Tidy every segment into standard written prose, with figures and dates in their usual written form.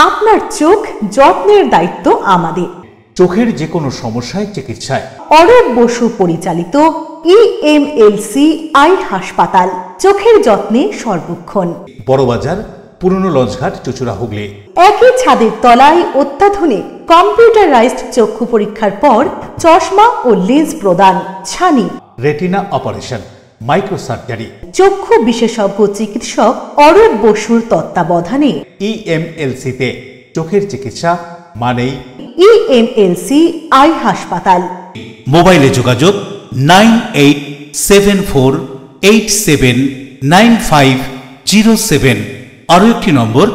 আপনার চোখ যত্নের দায়িত্ব আমাদের। চোখের যে কোনো সমস্যায় চিকিৎসায় অরূপ বসু পরিচালিত EMLC আই হাসপাতাল, চোখের যত্নে সর্বক্ষণ। বড়বাজার, পুরনো লঞ্চঘাট, চুঁচুড়া, হুগলি। একই ছাদের তলায় অত্যাধুনিক কম্পিউটারাইজড চক্ষু পরীক্ষার পর চশমা ও লেন্স প্রদান, ছানি, রেটিনা অপারেশন, মাইক্রোসার্জারি। চক্ষু বিশেষজ্ঞ চিকিৎসক অরূপ বসুর তত্ত্বাবধানে EMLC-তে চোখের চিকিৎসা মানেই EMLC আই হাসপাতাল। মোবাইলে যোগাযোগ 9874879507। আরও একটি নম্বর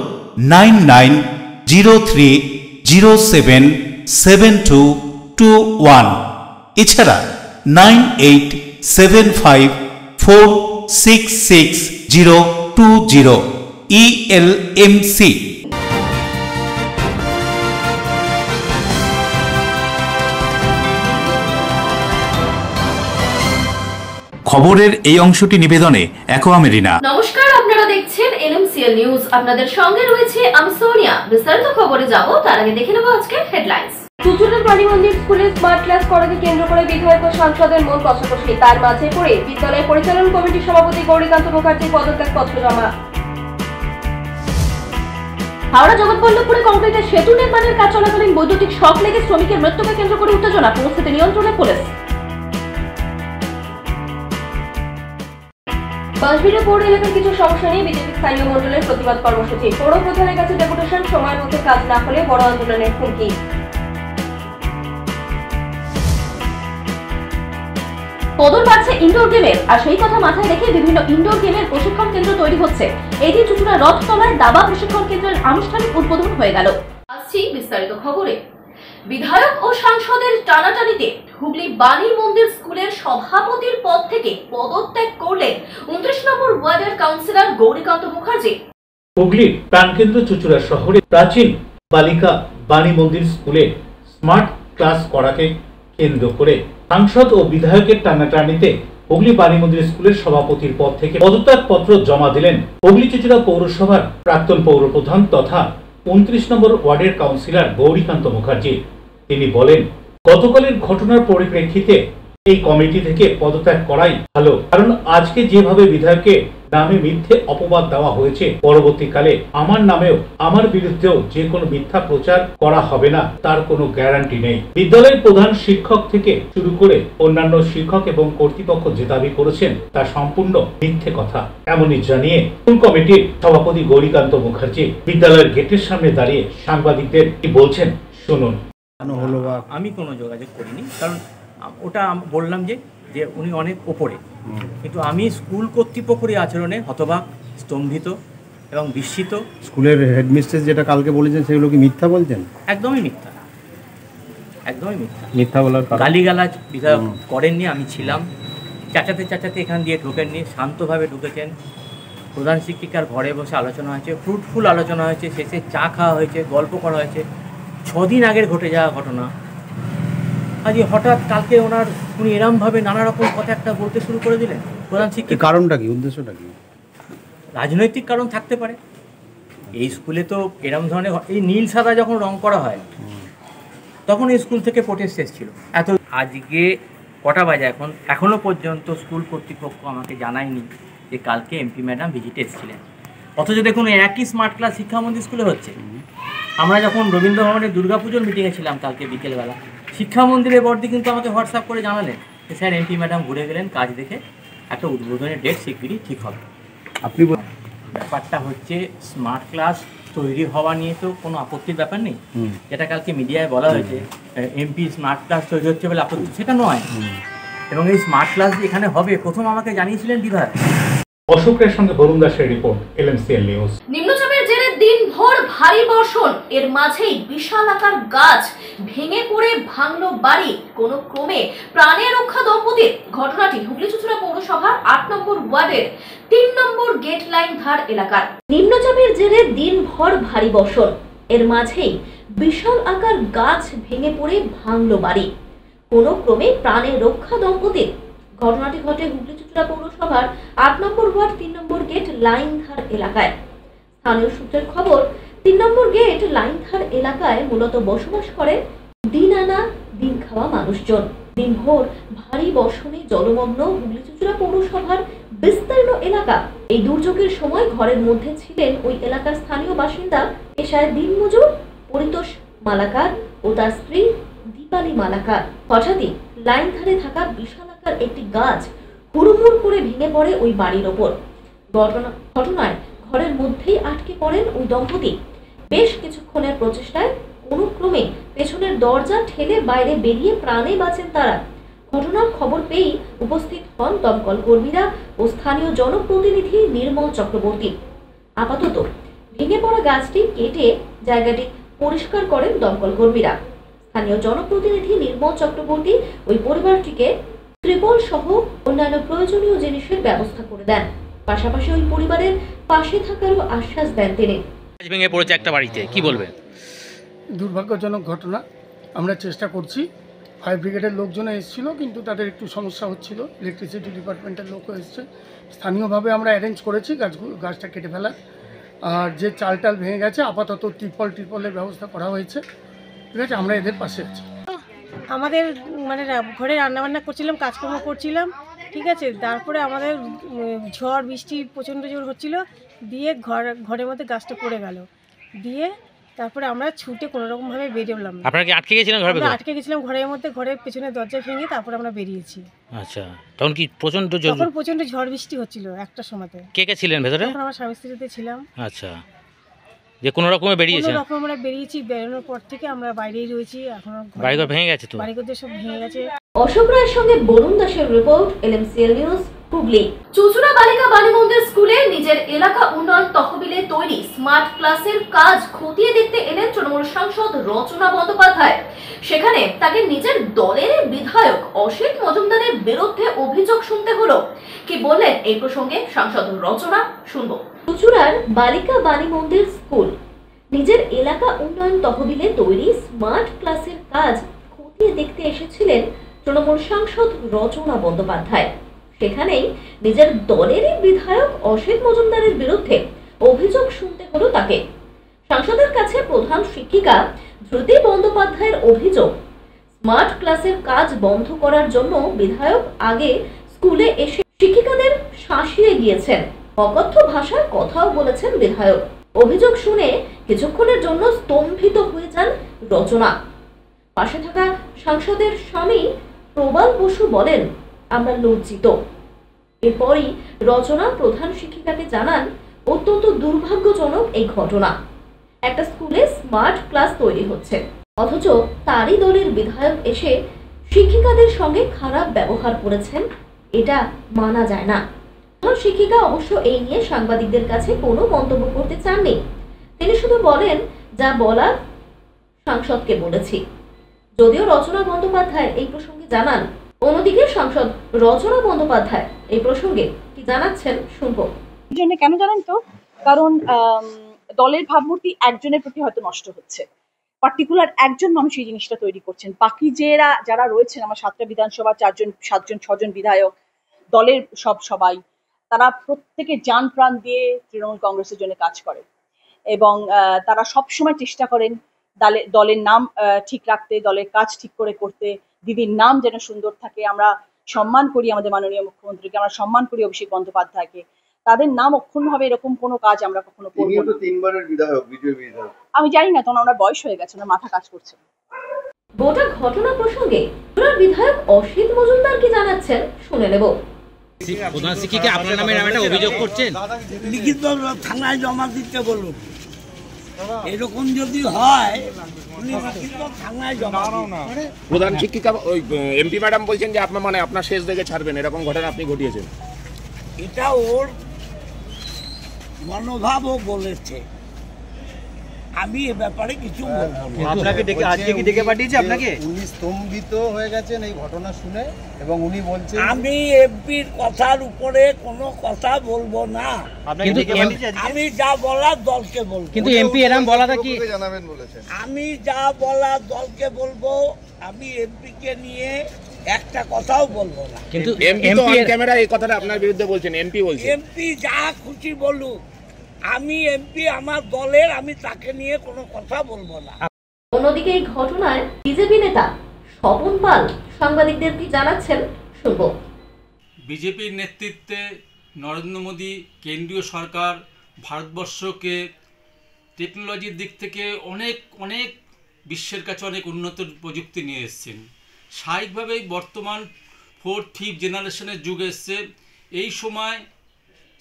9903077221। এছাড়া 9875466020। ELMC। খবরের এই অংশটি নিবেদনে অ্যাকোয়া মেরিনা। নমস্কার, আপনারা দেখছেন LMCL নিউজ। আপনাদের সঙ্গে রয়েছে আমি সোনিয়া। বিস্তারিত খবরে যাব তার আগে দেখে নেব আজকের হেডলাইন্স। চুঁচুড়ার বাণী মন্দির স্কুলে স্মার্ট ক্লাস করাকে কেন্দ্র করে বিধায়ক ও সাংসদের মন কষাকষি। তার মাঝে পড়ে বিদ্যালয় পরিচালন কমিটির সভাপতি গৌরীকান্ত মুখার্জি পদত্যাগ পত্র জমা। হাওড়া জগৎবল্লভপুরে কংক্রিটের সেতু নির্মাণের কাজ চলাকালীন বৈদ্যুতিক শক লেগে শ্রমিকের মৃত্যুকে কেন্দ্র করে উত্তেজনা, পরিস্থিতি নিয়ন্ত্রণে পুলিশ। বাঁশবিড়া পৌর এলাকার কিছু সমস্যা নিয়ে বিজেপি স্থানীয় মণ্ডলের প্রতিবাদ কর্মসূচি। পৌর প্রধানের কাছে ডেপুটেশন, সময়ের মধ্যে কাজ না হলে বড় আন্দোলনের হুমকি। কদর বাড়ছে ইনডোর গেমের, আর সেই কথা মাথায় রেখে বিভিন্ন ইনডোর গেমের প্রশিক্ষণ কেন্দ্র তৈরি হচ্ছে। এদিন চুঁচুড়া রথতলায় দাবা প্রশিক্ষণ কেন্দ্রের আনুষ্ঠানিক উদ্বোধন হয়ে গেল। আসছি বিস্তারিত খবরে। বিধায়ক ও সাংসদের টানাটানিতে হুগলি বাণী মন্দির স্কুলের সভাপতির পদ থেকে পদত্যাগ করলেন 29 নম্বর ওয়ার্ডের কাউন্সিলর গৌরীকান্ত মুখার্জি। হুগলির প্রাণকেন্দ্র চুঁচুড়া শহরে প্রাচীন বালিকা বাণী মন্দির স্কুলে স্মার্ট ক্লাস করাকে কেন্দ্র করে সাংসদ ও বিধায়কের টানাটানিতে হুগলি বাণী মন্দির স্কুলের সভাপতির পদ থেকে পদত্যাগ পত্র জমা দিলেন হুগলি চুঁচুড়া পৌরসভার প্রাক্তন পৌরপ্রধান তথা 29 নম্বর ওয়ার্ডের কাউন্সিলর গৌরীকান্ত মুখার্জি। তিনি বলেন, গতকালের ঘটনার পরিপ্রেক্ষিতে এই কমিটি থেকে পদত্যাগ করাই ভালো, কারণ আজকে যেভাবে বিধায়কের নামে মিথ্যে অপবাদ দেওয়া হয়েছে, পরবর্তীকালে আমার নামেও আমার বিরুদ্ধেও যে কোনো মিথ্যা প্রচার করা হবে না তার কোনো গ্যারান্টি নেই। বিদ্যালয়ের প্রধান শিক্ষক থেকে শুরু করে অন্যান্য শিক্ষক এবং কর্তৃপক্ষ যে দাবি করেছেন তা সম্পূর্ণ মিথ্যে কথা, এমনই জানিয়ে স্কুল কমিটির সভাপতি গৌরীকান্ত মুখার্জি বিদ্যালয়ের গেটের সামনে দাঁড়িয়ে সাংবাদিকদের কি বলছেন শুনুন। আমি কোনো যোগাযোগ করিনি, কারণ ওটা বললাম যে উনি অনেক ওপরে, কিন্তু আমি স্কুল কর্তৃপক্ষের আচরণে হতবাক, স্তম্ভিত এবং বিস্মিত। স্কুলের হেডমিস্ট্রেস যেটা কালকে বলেছেন সেগুলো কি মিথ্যা বলছেন? একদমই মিথ্যা, একদমই মিথ্যা। মিথ্যা বলার গালিগালাজ বিধায়ক করেননি, আমি ছিলাম। চাচাতে চাচাতে এখান দিয়ে ঢোকেননি, শান্তভাবে ঢুকেছেন। প্রধান শিক্ষিকার ঘরে বসে আলোচনা হয়েছে, ফ্রুটফুল আলোচনা হয়েছে, শেষে চা খাওয়া হয়েছে, গল্প করা হয়েছে। 6 দিন আগের ঘটে যাওয়া ঘটনা, আজ হঠাৎ কালকে উনি এরমভাবে নানা রকম কথা একটা বলতে শুরু করে দিলেন। প্রধান শিক্ষক, কারণটা কি, উদ্দেশ্যটা কি? রাজনৈতিক কারণ থাকতে পারে। এই স্কুলে তো এরম ধরনের, এই নীল সাদা যখন রং করা হয় তখন এই স্কুল থেকে প্রোটেস্ট এসেছিল। আজকে কটা বাজে এখনো পর্যন্ত স্কুল কর্তৃপক্ষ আমাকে জানায়নি যে কালকে এমপি ম্যাডাম ভিজিটে এসেছিলেন। অথচ দেখুন একই স্মার্ট ক্লাস শিক্ষামন্দির স্কুলে হচ্ছে। আমরা যখন রবীন্দ্র ভবনের দুর্গাপুজোর মিটিংয়ে ছিলাম কালকে বিকেলবেলা, শিক্ষা মন্দিরের বর্দি কিন্তু আমাকে হোয়াটসঅ্যাপ করে জানালেন যে স্যার এমপি ম্যাডাম ঘুরে গেলেন, কাজ দেখে একটা উদ্বোধনের ডেট শিগগিরই ঠিক হবে। আপনি ব্যাপারটা হচ্ছে স্মার্ট ক্লাস তৈরি হওয়া নিয়ে তো কোনো আপত্তির ব্যাপার নেই, যেটা কালকে মিডিয়ায় বলা হয়েছে এমপি স্মার্ট ক্লাস তৈরি হচ্ছে বলে আপত্তি, সেটা নয়। এবং এই স্মার্ট ক্লাস এখানে হবে প্রথম আমাকে জানিয়েছিলেন বিধায়ক। অশোকের সঙ্গে বরুণ দাসের রিপোর্ট, LMCL নিউজ। নিম্নচাপের জেরে দিনভর ভারী বর্ষণ, এর মাঝেই বিশাল আকার গাছ ভেঙে পড়ে ভাঙলো বাড়ি, কোনো ক্রমে প্রাণে রক্ষা দম্পতির। ঘটনাটি হুগলি চুঁচুড়া পৌরসভার 8 নম্বর ওয়ার্ডের 3 নম্বর গেট লাইন ধার এলাকার। নিম্নচাপের জেরে দিনভর ভারী বর্ষণ, এর মাঝেই বিশাল আকার গাছ ভেঙে পড়ে ভাঙলো বাড়ি, কোনো ক্রমে প্রাণে রক্ষা দম্পতির। ঘটনাটি ঘটে হুগলি চুঁচুড়া পৌরসভার 8 নম্বর ওয়ার্ড 3 নম্বর গেট লাইন ধার এলাকায়। স্থানীয় সূত্রের খবর, 3 নম্বর গেট লাইনধার এলাকায় মূলত বসবাস করেন দিন আনা দিন খাওয়া মানুষজন। দিনভর ভারী বর্ষণে জলমগ্ন হুগলি চুঁচুড়া পৌরসভার বিস্তীর্ণ এলাকা। এই দুর্যোগের সময় ঘরের মধ্যে ছিলেন ওই এলাকার স্থানীয় বাসিন্দা পেশায় দিনমজুর পরিতোষ মালাকার ও তার স্ত্রী দীপালি মালাকার। হঠাৎই লাইন ধারে থাকা বিশালাকার একটি গাছ হুড়মুড় করে ভেঙে পড়ে ওই বাড়ির ওপর। ঘটনায় ঘরের মধ্যেই আটকে পড়েন ওই দম্পতি। বেশ কিছুক্ষণের প্রচেষ্টায় কোনো ক্রমে পেছনের দরজা ঠেলে বাইরে বেরিয়ে প্রাণে বাঁচেন তারা। ঘটনার খবর পেয়েই উপস্থিত হন দমকল কর্মীরা ও স্থানীয় জনপ্রতিনিধি নির্মল চক্রবর্তী। আপাতত ভেঙে পড়া গাছটি কেটে জায়গাটি পরিষ্কার করেন দমকল কর্মীরা। স্থানীয় জনপ্রতিনিধি নির্মল চক্রবর্তী ওই পরিবারটিকে ত্রিপল সহ অন্যান্য প্রয়োজনীয় জিনিসের ব্যবস্থা করে দেন। পাশাপাশি ওই পরিবারের পাশে থাকারও আশ্বাস দেন তিনি। ভেঙে পড়েছে একটা বাড়িতে, কি বলবেন? দুর্ভাগ্যজনক ঘটনা। আমরা চেষ্টা করছি, ফায়ার ব্রিগেডের লোকজন এসেছিল কিন্তু তাদের একটু সমস্যা হচ্ছিল, ইলেকট্রিসিটি ডিপার্টমেন্টের লোকও এসছে। স্থানীয়ভাবে আমরা অ্যারেঞ্জ করেছি গাছটা কেটে ফেলার। আর যে চালটাল ভেঙে গেছে আপাতত ত্রিপলের ব্যবস্থা করা হয়েছে। ঠিক আছে, আমরা এদের পাশে আছি। আমাদের মানে ঘরে রান্নাবান্না করছিলাম, কাজকর্ম করছিলাম, ঠিক আছে। তারপরে আমাদের ঝড় বৃষ্টি প্রচণ্ড জোর হচ্ছিল, দিয়ে ঘরের মধ্যে গাছটা পড়ে গেল। দিয়ে তারপরে আমরা ছুটে কোনো রকমভাবে বেরোলাম। আপনারা কি আটকে গেছিলেন ঘরের ভিতরে? আটকে গেছিলাম ঘরের মধ্যে, ঘরের পেছনে দরজা ভেঙে তারপরে আমরা বেরিয়েছি। আচ্ছা, তখন কি প্রচণ্ড ঝড় বৃষ্টি হচ্ছিল একটা সময়তে। কে কে ছিলেন ভেতরে? তখন আমার স্বামী স্ত্রীতে ছিলাম। আচ্ছা, যে কোনো রকমে বেরিয়েছেন? কোনো রকম আমরা বেরিয়েছি, বেরোনোর পর থেকে আমরা বাইরেই রয়েছি। এখন বাড়িঘর ভেঙে গেছে তো? বাড়িঘর সব ভেঙে গেছে। অশোক রায়ের সঙ্গে বরুণ দাসের রিপোর্ট, LMCL নিউজ, হুগলি। চুঁচুড়া বালিকা বাণী মন্দির স্কুলে নিজের এলাকা উন্নয়ন তহবিলে তৈরি স্মার্ট ক্লাসের কাজ খতিয়ে দেখতে এলেন তৃণমূল সাংসদ রচনা বন্দ্যোপাধ্যায়। সেখানে তাকে নিজের দলের বিধায়ক অসিত মজুমদারের বিরুদ্ধে অভিযোগ শুনতে হলো। কি বললেন এই প্রসঙ্গে সাংসদ রচনা, শুনবো। চুঁচুড়ার বালিকা বাণী মন্দির স্কুল নিজের এলাকা উন্নয়ন তহবিলে তৈরি স্মার্ট ক্লাসের কাজ খতিয়ে দেখতে এসেছিলেন তৃণমূল সাংসদ রচনা বন্দ্যোপাধ্যায়। সেখানেই নিজের দলেরই বিধায়ক অসিত মজুমদারের বিরুদ্ধে অভিযোগ শুনতে হলো তাকে। সাংসদের কাছে প্রধান শিক্ষিকা ধৃতি বন্দ্যোপাধ্যায়ের অভিযোগ, স্মার্ট ক্লাসের কাজ বন্ধ করার জন্য বিধায়ক আগে স্কুলে এসে শিক্ষিকাদের শাসিয়ে গিয়েছেন, অকথ্য ভাষায় কথাও বলেছেন বিধায়ক। অভিযোগ শুনে কিছুক্ষণের জন্য স্তম্ভিত হয়ে যান রচনা। পাশে থাকা সাংসদের স্বামী প্রবাল বসু বলেন, আমরা লজ্জিত। এরপরই রচনা প্রধান শিক্ষিকাকে জানান, অত্যন্ত দুর্ভাগ্যজনক এই ঘটনা। একটা স্কুলে স্মার্ট ক্লাস তৈরি হচ্ছে, অথচ তারই দলের বিধায়ক এসে শিক্ষিকাদের সঙ্গে খারাপ ব্যবহার করেছেন, এটা মানা যায় না। প্রধান শিক্ষিকা অবশ্য এই নিয়ে সাংবাদিকদের কাছে কোনো মন্তব্য করতে চাননি। তিনি শুধু বলেন, যা বলার সাংসদকে বলেছি। যদিও রচনা বন্দ্যোপাধ্যায় এই প্রসঙ্গে জানান। অন্যদিকে সাংসদ রচনা বন্দ্যোপাধ্যায় এই প্রসঙ্গে কি জানাচ্ছেন, শুনবো। কেন জানেন তো? কারণ দলের ভাবমূর্তি একজনের প্রতি হয়তো নষ্ট হচ্ছে, পার্টিকুলার একজন মানুষ এই জিনিসটা তৈরি করছেন। বাকি যারা রয়েছেন, আমার 7টা বিধানসভা, 6জন বিধায়ক, দলের সবাই, তারা প্রত্যেকে জান প্রাণ দিয়ে তৃণমূল কংগ্রেসের জন্য কাজ করে এবং তারা সবসময় চেষ্টা করেন দলের নাম ঠিক রাখতে, দলের কাজ ঠিক করে করতে, দিদির নাম যেন সুন্দর থাকে। আমরা সম্মান করি আমাদের মাননীয় মুখ্যমন্ত্রীকে, আমরা সম্মান করি অভিষেক বন্দ্যোপাধ্যায়কে। তাদের নাম অক্ষুণ্ণ হবে এরকম কোনো কাজ আমরা কখনো করব না। 3বারের বিধায়ক, বিজেপি বিধায়ক। আমি জানি না, তখন আমরা বয়স হয়ে গেছে, মাথা কাজ করছে। গোটা ঘটনা প্রসঙ্গে বিধায়ক অসিত মজুমদার কি জানাচ্ছেন, শুনে নেব। প্রধান শিক্ষিকা আপনার নামে একটা অভিযোগ করছেন, লিখিত থানায় জমা দিতে বলুন। এরকম যদি হয় থানায় জমা। প্রধান শিক্ষিকা ওই এমপি ম্যাডাম বলছেন যে আপনার শেষ দেখে ছাড়বেন, এরকম ঘটনা আপনি ঘটিয়েছেন। এটা ওর মনোভাবও বলেছে, আমি এ ব্যাপারে কিছু বলবো না। আপনাকে ডেকে আজকে কি ডেকে পাঠিয়েছে আপনাকে? উনি স্তম্ভিত হয়ে গেছেন এই ঘটনা শুনে এবং উনি বলছেন আমি এমপির কথার উপরে কোনো কথা বলবো না। আমি যা বলার দলকে বলবো। কিন্তু এমপি এরকম বলাটা কি জানাবেন বলেছেন? আমি যা বলার দলকে বলবো, আমি এমপিকে নিয়ে একটা কথাও বলবো না। কিন্তু এমপি তো অন ক্যামেরা এই কথাটা আপনার বিরুদ্ধে বলছেন, এমপি বলছেন। এমপি যা খুশি বলুক, আমি এমপি আমার দলের, আমি তাকে নিয়ে কোনো কথা বলবো না। অন্যদিকে এই ঘটনায় বিজেপি নেতা স্বপন পাল সাংবাদিকদের কি জানাচ্ছেন শুনবো। বিজেপির নেতৃত্বে নরেন্দ্র মোদী কেন্দ্রীয় সরকার ভারতবর্ষকে টেকনোলজির দিক থেকে অনেক অনেক বিশ্বের কাছে অনেক উন্নত প্রযুক্তি নিয়ে এসেছেন। স্বাভাবিকভাবেই বর্তমান 4th 5th জেনারেশনের যুগ এসছে। এই সময়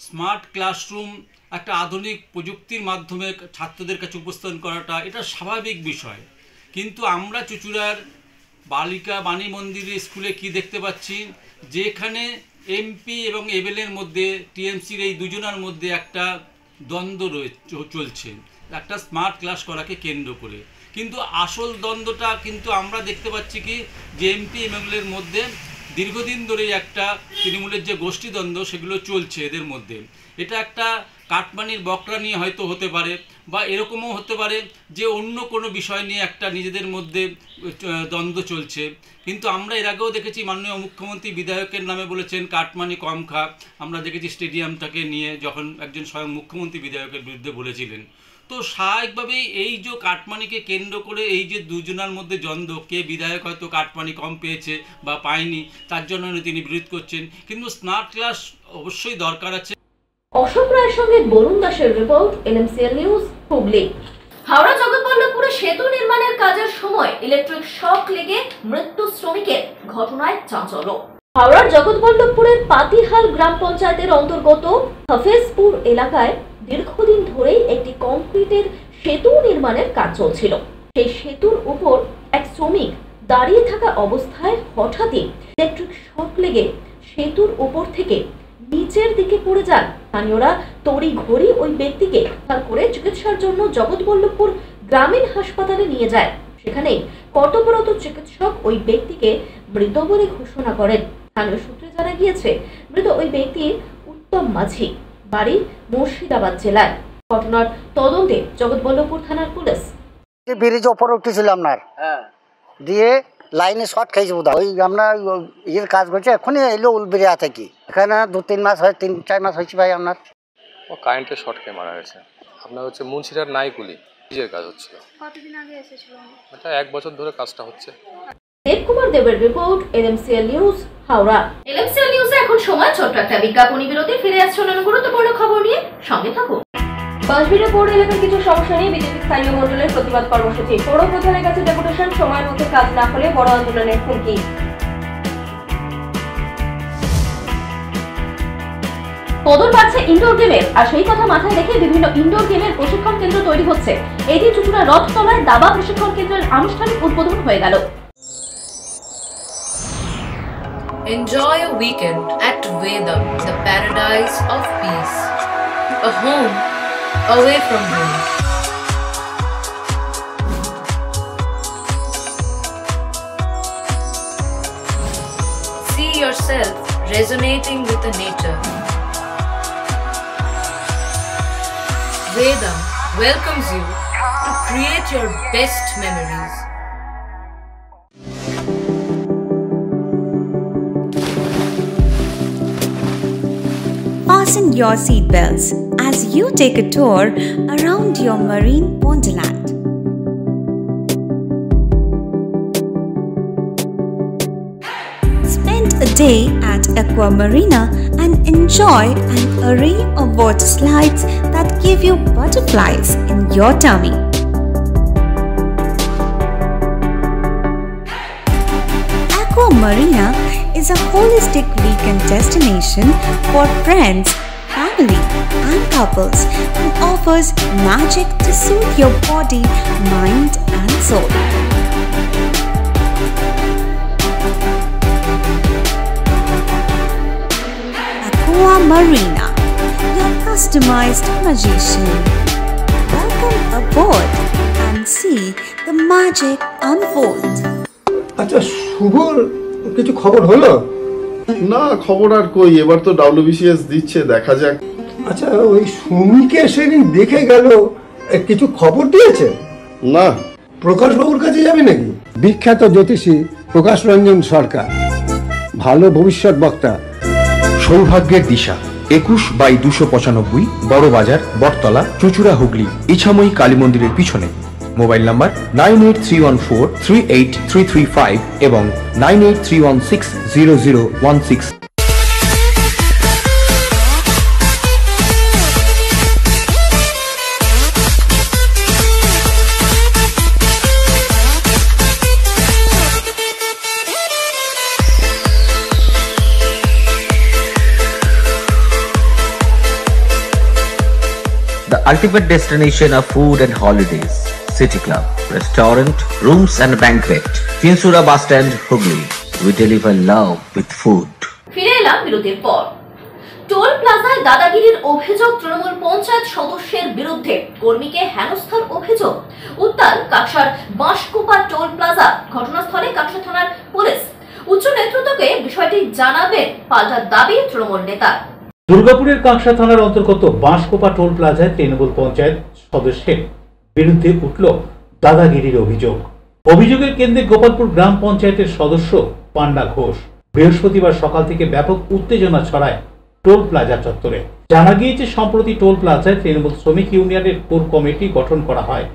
স্মার্ট ক্লাসরুম একটা আধুনিক প্রযুক্তির মাধ্যমে ছাত্রদের কাছে উপস্থাপন করাটা এটা স্বাভাবিক বিষয়। কিন্তু আমরা চুঁচুড়ার বালিকা বাণী মন্দিরের স্কুলে কি দেখতে পাচ্ছি, যেখানে এমপি এবং এমএলএর মধ্যে টিএমসির এই দুজনের মধ্যে একটা দ্বন্দ্ব চলছে একটা স্মার্ট ক্লাস করাকে কেন্দ্র করে। কিন্তু আসল দ্বন্দ্বটা কিন্তু আমরা দেখতে পাচ্ছি কি যে এমপি এমএলএর মধ্যে দীর্ঘদিন ধরে একটা তৃণমূলের যে গোষ্ঠী দ্বন্দ্ব সেগুলো চলছে এদের মধ্যে। এটা একটা কাটমানির বকরা নিয়ে হয়তো হতে পারে, বা এরকমও হতে পারে যে অন্য কোনো বিষয় নিয়ে একটা নিজেদের মধ্যে দ্বন্দ্ব চলছে। কিন্তু আমরা এর আগেও দেখেছি মাননীয় মুখ্যমন্ত্রী বিধায়কের নামে বলেছেন কাটমানি কম খা। আমরা দেখেছি স্টেডিয়ামটাকে নিয়ে যখন একজন স্বয়ং মুখ্যমন্ত্রী বিধায়কের বিরুদ্ধে বলেছিলেন। তো স্বাভাবিকভাবেই এই যে কাটমানিকে কেন্দ্র করে এই যে দুজনের মধ্যে দ্বন্দ্ব, কে বিধায়ক হয়তো কাটমানি কম পেয়েছে বা পায়নি তার জন্য তিনি বিরোধ করছেন। কিন্তু স্মার্ট ক্লাস অবশ্যই দরকার আছে। অশোক রায়ের সঙ্গে বরুণ দাসের রিপোর্ট, এলএমসিএল নিউজ, হুগলি। হাওড়া জগৎবল্লভপুরে সেতু নির্মাণের কাজের সময় ইলেকট্রিক শক লেগে মৃত্যু শ্রমিকের ঘটনায় চাঞ্চল্য। হাওড়ার জগৎবল্লভপুরের পাতিহাল গ্রাম পঞ্চায়েতের অন্তর্গত হাফেজপুর এলাকায় দীর্ঘদিন ধরেই একটি কংক্রিটের সেতু নির্মাণের কাজ চলছিল। সেই সেতুর উপর এক শ্রমিক দাঁড়িয়ে থাকা অবস্থায় হঠাৎই ইলেকট্রিক শক লেগে সেতুর উপর থেকে নিচের দিকে পড়ে যান। স্থানীয়রা তড়িঘড়ি ওই ব্যক্তিকে উদ্ধার করে চিকিৎসার জন্য জগৎবল্লভপুর গ্রামীণ হাসপাতালে নিয়ে যায়। সেখানে কর্তব্যরত চিকিৎসক ওই ব্যক্তিকে মৃত বলে ঘোষণা করেন। স্থানীয় সূত্রে জানা গিয়েছে মৃত ওই ব্যক্তি উত্তম মাঝি, বাড়ি মুর্শিদাবাদ জেলায়। ঘটনার তদন্তে জগৎবল্লভপুর থানার পুলিশ। ব্রিজ ওপরে উঠেছিলাম আপনার, দিয়ে লাইনে শর্ট খাইছে বোধ হয়। ওই আমরা ইয়ের কাজ করছে, এখনই এলো উলবেরিয়া থেকে। এখানে 2-3 মাস হয়, 3-4 মাস হয়েছে ভাই। আপনার ও কারেন্টের শর্ট খেয়ে মারা গেছে। আপনার হচ্ছে মুন্সিরার নাইকুলি ব্রিজের কাজ হচ্ছিল। কতদিন আগে এসেছিলেন? এটা 1 বছর ধরে কাজটা হচ্ছে। দেবকুমার দেবের রিপোর্ট, এলএমসিএল নিউজ, হাওড়া। এলএমসিএল নিউজে এখন সময় ছোট্ট একটা বিজ্ঞাপনী বিরতি। ফিরে আসছে অন্যান্য গুরুত্বপূর্ণ খবর নিয়ে, সঙ্গে থাকুন। বাঁশবিড়া পৌর এলাকার কিছু সমস্যা নিয়ে বিজেপি স্থানীয় মণ্ডলের প্রতিবাদ কর্মসূচি। পৌর প্রধানের কাছে ডেপুটেশন, সময়ের মধ্যে কাজ না হলে বড় আন্দোলনের হুমকি। কদর বাড়ছে ইনডোর গেমের, আর সেই কথা মাথায় রেখে বিভিন্ন ইনডোর গেমের প্রশিক্ষণ কেন্দ্র তৈরি হচ্ছে। এই দিন চুঁচুড়া রথতলায় দাবা প্রশিক্ষণ কেন্দ্রের আনুষ্ঠানিক উদ্বোধন হয়ে গেল। Enjoy a weekend at Vedam, the paradise of peace. A home away from home. See yourself resonating with the nature. Vedam welcomes you to create your best memories. Fasten your seatbelts as you take a tour around your marine wonderland. Spend a day at Aqua Marina and enjoy an array of water slides that give you butterflies in your tummy. Aqua Marina is a holistic weekend destination for friends, family and couples and offers magic to soothe your body, mind and soul. Aqua Marina, your customized magician. Welcome aboard and see the magic unfold. আচ্ছা, শুভর কিছু খবর হলো? না, খবর আর কই, এবার তো WBCS দিচ্ছে, দেখা যাক। আচ্ছা, ওই সুমিকে সেদিন দেখে গেল, কিছু খবর দিয়েছে? না। প্রকাশ বাবুর কাছে যাবে নাকি? বিখ্যাত জ্যোতিষী প্রকাশ রঞ্জন সরকার, ভালো ভবিষ্যৎ বক্তা, সৌভাগ্যের দিশা, 21/295 বড় বাজার, বটতলা, চুঁচুড়া, হুগলি, ইছাময়ী কালী মন্দিরের পিছনে। মোবাইল নাম্বার 9831438335 এবং 9831600116। The ultimate destination of food and holidays. City Club, restaurant, rooms and banquet. Chinsura Bus Stand, Hugli. We deliver love with food. ফিরে এলাম বিরতির পর। টোল প্লাজায় দাদাগিরির অভিযোগ তৃণমূল পঞ্চায়েত সদস্যের বিরুদ্ধে, কর্মীকে হেনস্থার অভিযোগ। উত্তাল কাকসার বাঁশকুপা টোল প্লাজা, ঘটনাস্থলে কাকসা থানার পুলিশ। উচ্চ নেতৃত্বকে বিষয়টি জানাবেন, পাল্টা দাবি তৃণমূল নেতা। দুর্গাপুরের কাকসা থানার অন্তর্গত বাঁশকোপা টোল প্লাজায় তৃণমূল পঞ্চায়েত সদস্যের বিরুদ্ধে উঠল দাদাগিরির অভিযোগ। অভিযোগের কেন্দ্রে গোপালপুর গ্রাম পঞ্চায়েতের সদস্য পান্না ঘোষ। বৃহস্পতিবার সকাল থেকে ব্যাপক উত্তেজনা ছড়ায় টোল প্লাজা চত্বরে। জানা গিয়েছে, সম্প্রতি টোল প্লাজায় তৃণমূল শ্রমিক ইউনিয়নের কোর কমিটি গঠন করা হয়।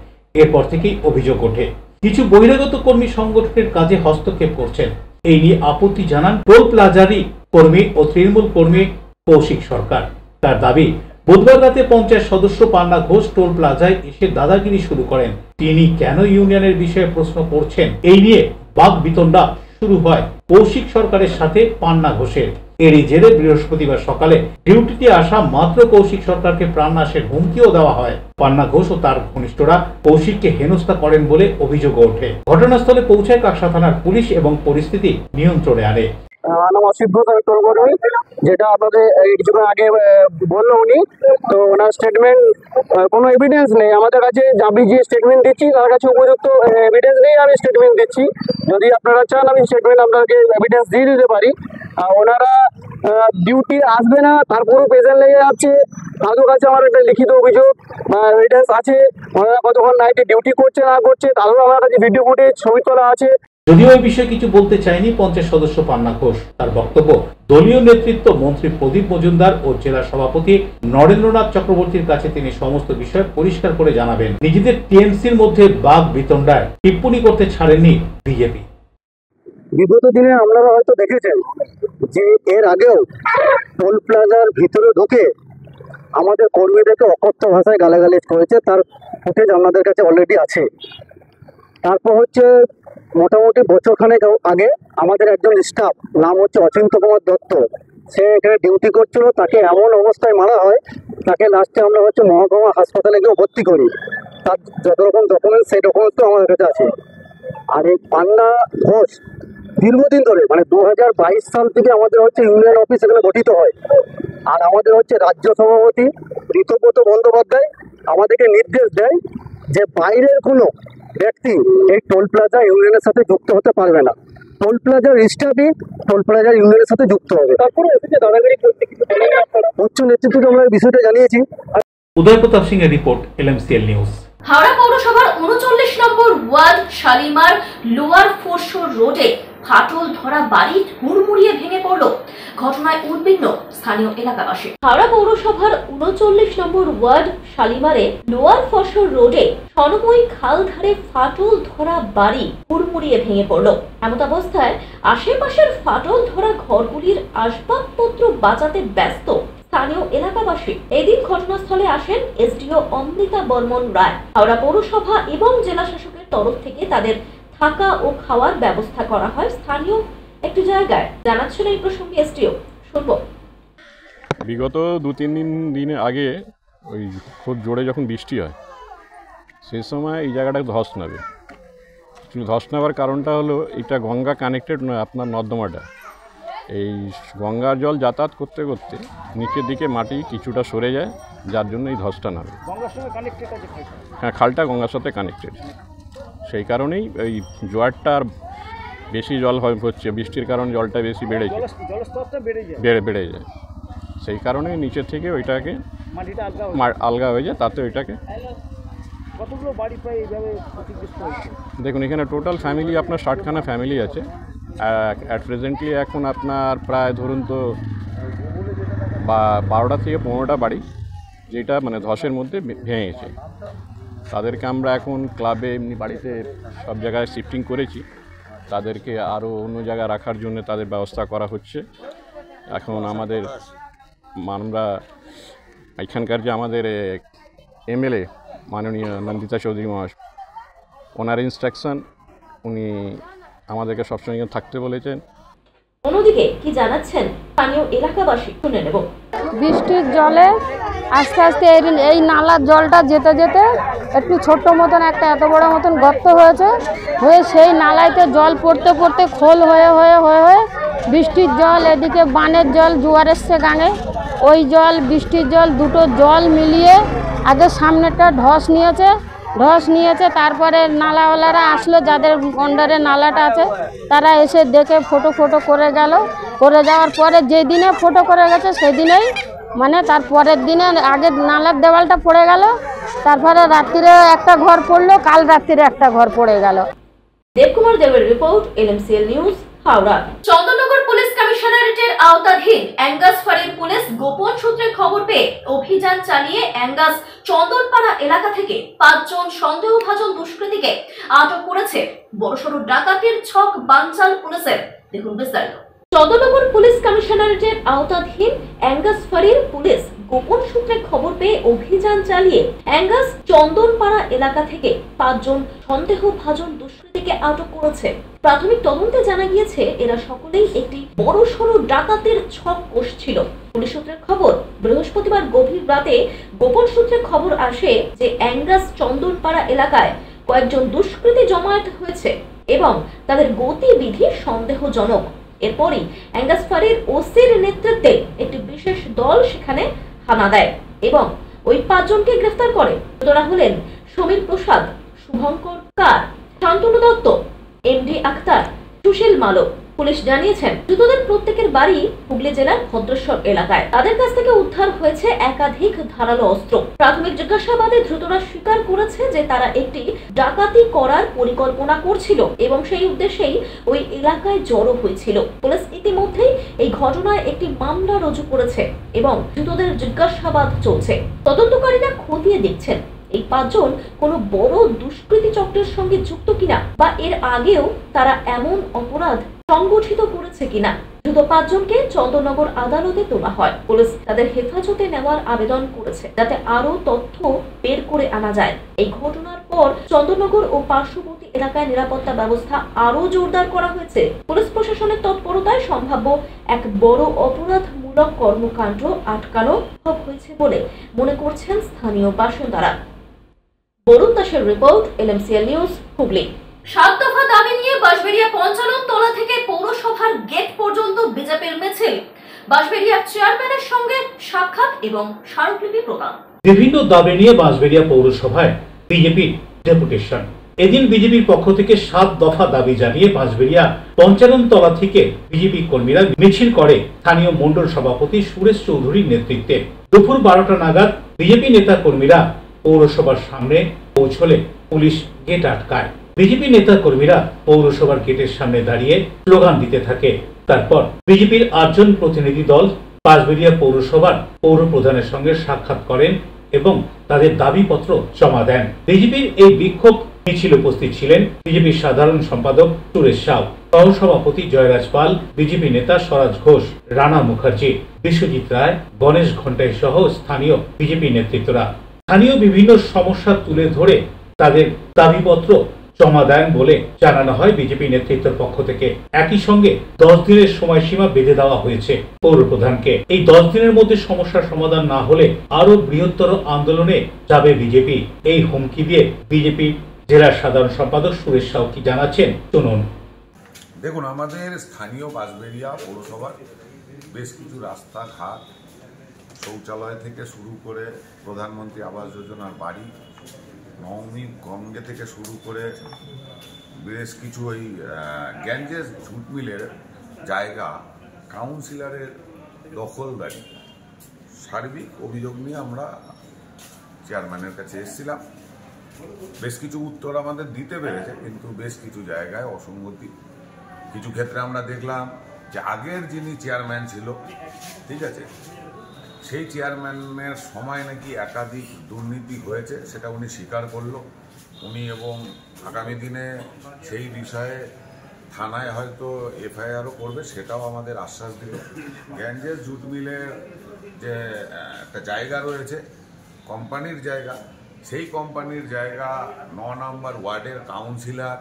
এরপর থেকেই অভিযোগ ওঠে কিছু বহিরাগত কর্মী সংগঠনের কাজে হস্তক্ষেপ করছেন। এই নিয়ে আপত্তি জানান টোল প্লাজারই কর্মী ও তৃণমূল কর্মী কৌশিক সরকার। তার দাবি, বুধবার রাতে পঞ্চায়েত সদস্য পান্না ঘোষ টোল প্লাজায় এসে দাদাগিরি শুরু করেন। তিনি কেন ইউনিয়নের বিষয়ে প্রশ্ন করছেন, এই নিয়ে বাক বিতণ্ডা শুরু হয় কৌশিক সরকারের সাথে পান্না ঘোষের। এরই জেরে বৃহস্পতিবার সকালে ডিউটিতে আসা মাত্র কৌশিক সরকারকে প্রাণনাশের হুমকিও দেওয়া হয়। পান্না ঘোষ ও তার ঘনিষ্ঠরা কৌশিককে হেনস্থা করেন বলে অভিযোগ ওঠে। ঘটনাস্থলে পৌঁছায় কাকসা থানার পুলিশ এবং পরিস্থিতি নিয়ন্ত্রণে আনে। যেটা আপনাদের কিছুক্ষণ আগে বললো উনি, তো ওনার স্টেটমেন্ট কোনো এভিডেন্স নেই আমাদের কাছে। আমি যে স্টেটমেন্ট দিচ্ছি তার কাছে উপযুক্ত এভিডেন্স নেই, আমি স্টেটমেন্ট দিচ্ছি। যদি আপনারা চান আমি স্টেটমেন্ট আপনাকে এভিডেন্স দিয়ে দিতে পারি। ওনারা ডিউটি আসবে না, তারপরেও প্রেজেন্ট লেগে যাচ্ছে। তাদের কাছে আমার একটা লিখিত অভিযোগ এভিডেন্স আছে। ওনারা কতক্ষণ নাইটে ডিউটি করছে না করছে, তাদেরও আমার কাছে ভিডিও ফুটেজ ছবি তোলা আছে। যদিও এই বিষয়ে কিছু বলতে চায়নি পঞ্চায়েত সদস্য পান্না ঘোষ। তার বক্তব্য, দলীয় নেতৃত্ব মন্ত্রী প্রদীপ মজুমদার ও জেলা সভাপতি নরেন্দ্রনাথ চক্রবর্তীর কাছে তিনি সমস্ত বিষয় পরিষ্কার করে জানাবেন। নিজেদের টিএমসির মধ্যে বাক বিতণ্ডায় টিপ্পণী করতে ছাড়েননি বিজেপি। বিগত দিনে আপনারা হয়তো দেখেছেন যে এর আগেও টোল প্লাজার ভিতরে ঢুকে আমাদের কর্মীদেরকে অকথ্য ভাষায় গালাগালিজ করেছে, তার ফুটেজ আপনাদের কাছে অলরেডি আছে। তারপর হচ্ছে মোটামুটি বছরখানেক আগে আমাদের একজন স্টাফ, নাম হচ্ছে অচিন্ত কুমার দত্ত, সে এখানে ডিউটি করছিল, তাকে এমন অবস্থায় মারা হয়, তাকে লাস্টে আমরা হচ্ছে মহকুমা হাসপাতালে গিয়ে ভর্তি করি। তার যত রকম ডকুমেন্টস, সেই ডকুমেন্টস তো আমাদের কাছে আছে। আর এই পান্না ঘোষ দীর্ঘদিন ধরে, মানে 2022 সাল থেকে আমাদের হচ্ছে ইউনিয়ন অফিস এখানে গঠিত হয়। আর আমাদের হচ্ছে রাজ্য সভাপতি ঋতব্রত বন্দ্যোপাধ্যায় আমাদেরকে নির্দেশ দেয় যে বাইরের কোনো ব্যক্তি এই টোল প্লাজা ইউনিয়নের সাথে যুক্ত হতে পারবে না। টোল প্লাজার স্টাফই টোল প্লাজার ইউনিয়নের সাথে যুক্ত হবে। তারপরে দাদাগিরি করতে কিছু উচ্চ নেতৃত্বকে আমরা বিষয়টা জানিয়েছি। উদয় প্রতাপ সিং এর রিপোর্ট, LMCL নিউজ। হাওড়া পৌরসভার 39 নম্বর ওয়ার্ড শালিমার লোয়ার ফোরশোর রোডে ফাটল ধরা বাড়ি হুড়মুড়িয়ে ভেঙে পড়ল। ঘটনায় উদ্বিগ্ন স্থানীয় এলাকাবাসী। হাওড়া পৌরসভার 39 নম্বর ওয়ার্ড শালিমারে লোয়ার ফোরশোর রোডে স্বর্ণময়ী খাল ধারে ফাটল ধরা বাড়ি হুড়মুড়িয়ে ভেঙে পড়ল। এমত অবস্থায় আশেপাশের ফাটল ধরা ঘরগুলির আসবাবপত্র বাঁচাতে ব্যস্ত স্থানীয় এলাকাবাসী। এদিন ঘটনাস্থলে আসেন এসডিও অমৃতা বর্মন রায়। হাওড়া পৌরসভা এবং জেলা শাসকের তরফ থেকে তাদের থাকা ও খাওয়ার ব্যবস্থা করা হয় স্থানীয় একটি জায়গায়। জানাচ্ছেন এই প্রসঙ্গে এসডিও, শুনবো। বিগত 2-3 দিন আগে ওই খুব জোরে যখন বৃষ্টি হয় সেই সময় এই জায়গাটা ধস নাবে। ধস নাবার কারণটা হলো এটা গঙ্গা কানেক্টেড নয়, আপনার নর্দমাটা। এই গঙ্গার জল যাতায়াত করতে করতে নিচের দিকে মাটি কিছুটা সরে যায়, যার জন্য এই ধসটা নামে। হ্যাঁ, খালটা গঙ্গার সাথে কানেক্টেড, সেই কারণেই এই জোয়ারটা আর বেশি জল হচ্ছে, বৃষ্টির কারণে জলটা বেশি বেড়ে যায়, সেই কারণে নিচের থেকে ওইটাকে আলগা হয়ে যায়, তাতে ওইটাকে। দেখুন এখানে টোটাল ফ্যামিলি আপনার 60খানা ফ্যামিলি আছে। অ্যাট প্রেজেন্টলি এখন আপনার প্রায় ধরুন তো বা 12টা থেকে 15টা বাড়ি যেটা মানে ধসের মধ্যে ভেঙেছে। তাদেরকে আমরা এখন ক্লাবে এমনি বাড়িতে সব জায়গায় শিফটিং করেছি, তাদেরকে আরও অন্য জায়গায় রাখার জন্য তাদের ব্যবস্থা করা হচ্ছে। এখন আমরা এখানকার যে আমাদের এমএলএ মাননীয় নন্দিতা চৌধুরী মহাশয়, ওনার ইনস্ট্রাকশন, উনি আমাদেরকে সবসময় থাকতে বলেছেন। অন্যদিকে কি জানাচ্ছেন স্থানীয় এলাকাবাসী শুনে নেব। বৃষ্টির জলে আস্তে আস্তে এই নালার জলটা যেতে যেতে একটু ছোট্ট মতন একটা এত বড় মতন গর্ত হয়েছে, হয়ে সেই নালাইতে জল পড়তে পড়তে খোল হয়ে হয়ে হয়ে হয়ে বৃষ্টির জল, এদিকে বানের জল জোয়ার এসছে গাঙে, ওই জল বৃষ্টির জল দুটো জল মিলিয়ে আগে সামনেটা ধস নিয়েছে। তারপরে নালাওয়ালারা আসলো, যাদের অন্ডারে নালাটা আছে, তারা এসে দেখে ফটো করে গেল। করে যাওয়ার পরে যেদিনে ফটো করে গেছে সেদিনেই মানে তার পরের দিনে আগে নালার দেওয়ালটা পড়ে গেল, তারপরে রাত্রিরে একটা ঘর পড়লো, কাল রাত্রিরে একটা ঘর পড়ে গেল। দেবকুমার দেবের report, LMCL news, Howrah. Chandannagar police কমিশনারেটের আওতাধীন অ্যাঙ্গাস ফাঁড়ির পুলিশ গোপন সূত্রে খবর পেয়ে অভিযান চালিয়ে অ্যাঙ্গাস চন্দনপাড়া এলাকা থেকে 5 জন সন্দেহভাজন দুষ্কৃতীকে আটক করেছে। বড়সড় ডাকাতির ছক বানচাল পুলিশের, দেখুন বিস্তারিত। চন্দননগর পুলিশ কমিশনারেটের আওতাধীন অ্যাঙ্গাস ফাঁড়ির পুলিশ গোপন সূত্রে খবর পেয়ে অভিযান চালিয়ে অ্যাঙ্গাস চন্দনপাড়া এলাকা থেকে 5 জন সন্দেহভাজন দুষ্কৃতীকে আটক করেছে। প্রাথমিক তদন্তে জানা গিয়েছে এরা সকলেই একটি বড়সড় ডাকাতির ছক কষছিল। পুলিশ সূত্রের খবর, বৃহস্পতিবার গভীর রাতে গোপন সূত্রে খবর আসে যে অ্যাঙ্গাস চন্দনপাড়া এলাকায় কয়েকজন দুষ্কৃতী জমায়েত হয়েছে এবং তাদের গতিবিধি সন্দেহজনক। এরপরই অ্যাঙ্গাস ফাঁড়ির ওসির নেতৃত্বে একটি বিশেষ দল সেখানে হানা দেয় এবং ওই 5 জনকে গ্রেফতার করে। তারা হলেন সমীর প্রসাদ, শুভঙ্কর কার, শান্তনু দত্ত, MD আক্তার, সুশীল মালক। পুলিশ জানিয়েছেন ধৃতদের প্রত্যেকের বাড়ি হুগলি জেলার ভদ্রেশ্বর এলাকায়। তাদের কাছ থেকে উদ্ধার হয়েছে একাধিক ধারালো অস্ত্র। প্রাথমিক জিজ্ঞাসাবাদে ধৃতরা স্বীকার করেছে যে তারা একটি ডাকাতি করার পরিকল্পনা করছিল এবং সেই উদ্দেশ্যেই ওই এলাকায় জড়ো হয়েছিল। পুলিশ ইতিমধ্যেই এই ঘটনায় একটি মামলা রুজু করেছে এবং ধৃতদের জিজ্ঞাসাবাদ চলছে। তদন্তকারীরা খতিয়ে দেখছেন এই 5 জন কোনো বড় দুষ্কৃতী চক্রের সঙ্গে যুক্ত কিনা বা এর আগেও তারা এমন অপরাধ সংগঠিত করেছে কিনা। দ্রুত 5 জনকে চন্দননগর আদালতে তোলা হয়। পুলিশ তাদের হেফাজতে নেওয়ার আবেদন করেছে যাতে আরো তথ্য বের করে আনা যায়। এই ঘটনার পর চন্দননগর ও পার্শ্ববর্তী এলাকায় নিরাপত্তা ব্যবস্থা আরো জোরদার করা হয়েছে। পুলিশ প্রশাসনের তৎপরতায় সম্ভাব্য এক বড় অপরাধমূলক কর্মকাণ্ড আটকানো হয়েছে বলে মনে করছেন স্থানীয় বাসিন্দারা। বরুণ দাসের রিপোর্ট, LMCL নিউজ, হুগলি। 7 দফা দাবি নিয়ে বাঁশবেড়িয়া পঞ্চানন তলা থেকে পৌরসভার গেট পর্যন্ত বিজেপির মিছিল। বাঁশবেড়িয়ার চেয়ারম্যানের সঙ্গে সাক্ষাৎ এবং স্মারকলিপি প্রদান। বিভিন্ন দাবি নিয়ে বাঁশবেড়িয়া পৌরসভায় বিজেপির ডেপুটেশন। এদিন বিজেপির পক্ষ থেকে 7 দফা দাবি জানিয়ে বাঁশবেড়িয়া পঞ্চানন তলা থেকে বিজেপি কর্মীরা মিছিল করে স্থানীয় মণ্ডল সভাপতি সুরেশ চৌধুরীর নেতৃত্বে। দুপুর 12টা নাগাদ বিজেপি নেতা কর্মীরা পৌরসভার সামনে পৌঁছলে পুলিশ গেট আটকায়। বিজেপি নেতা কর্মীরা পৌরসভার গেটের সামনে দাঁড়িয়ে স্লোগান দিতে থাকে। তারপর বিজেপির 8 জন প্রতিনিধি দল বাঁশবেড়িয়া পৌরসভার পৌর প্রধানের সঙ্গে সাক্ষাৎ করেন এবং তাদের দাবিপত্র জমা দেন। বিজেপির এই বিক্ষোভ মিছিল উপস্থিত ছিলেন বিজেপির সাধারণ সম্পাদক সুরেশ সাউ, সহসভাপতি জয়রাজ পাল, বিজেপি নেতা স্বরাজ ঘোষ, রানা মুখার্জি, বিশ্বজিৎ রায়, গণেশ ঘন্টাই সহ স্থানীয় বিজেপি নেতৃত্বরা। স্থানীয় বিভিন্ন সমস্যা তুলে ধরে তাদের দাবিপত্র জমা দেন বলে জানানো হয় বিজেপি নেতৃত্বের পক্ষ থেকে। একই সঙ্গে 10 দিনের সময়সীমা বেঁধে দেওয়া হয়েছে পৌর প্রধানকে। এই 10 দিনের মধ্যে সমস্যার সমাধান না হলে আরো বৃহত্তর আন্দোলনে যাবে বিজেপি। এই হুমকি দিয়ে বিজেপি জেলার সাধারণ সম্পাদক সুরেশ সাউ কি জানাচ্ছেন শুনুন। দেখুন, আমাদের স্থানীয় বাঁশবেড়িয়া পৌরসভার বেশ কিছু রাস্তাঘাট, শৌচালয় থেকে শুরু করে প্রধানমন্ত্রী আবাস যোজনার বাড়ি, নবমী গঙ্গে থেকে শুরু করে বেশ কিছু ওই গ্যাঞ্জেস ঝুট মিলের জায়গা কাউন্সিলরের দখলদারি, সার্বিক অভিযোগ নিয়ে আমরা চেয়ারম্যানের কাছে এসেছিলাম। বেশ কিছু উত্তর আমাদের দিতে পেরেছে, কিন্তু বেশ কিছু জায়গায় অসঙ্গতি। কিছু ক্ষেত্রে আমরা দেখলাম যে আগের যিনি চেয়ারম্যান ছিল, ঠিক আছে, সেই চেয়ারম্যানের সময় নাকি একাধিক দুর্নীতি হয়েছে, সেটা উনি স্বীকার করলো। উনি এবং আগামী দিনে সেই বিষয়ে থানায় হয়তো এফআইআরও করবে, সেটাও আমাদের আশ্বাস দিল। গ্যাঞ্জেস জুট মিলের যে একটা জায়গা রয়েছে, কোম্পানির জায়গা, সেই কোম্পানির জায়গা ৯ নম্বর ওয়ার্ডের কাউন্সিলর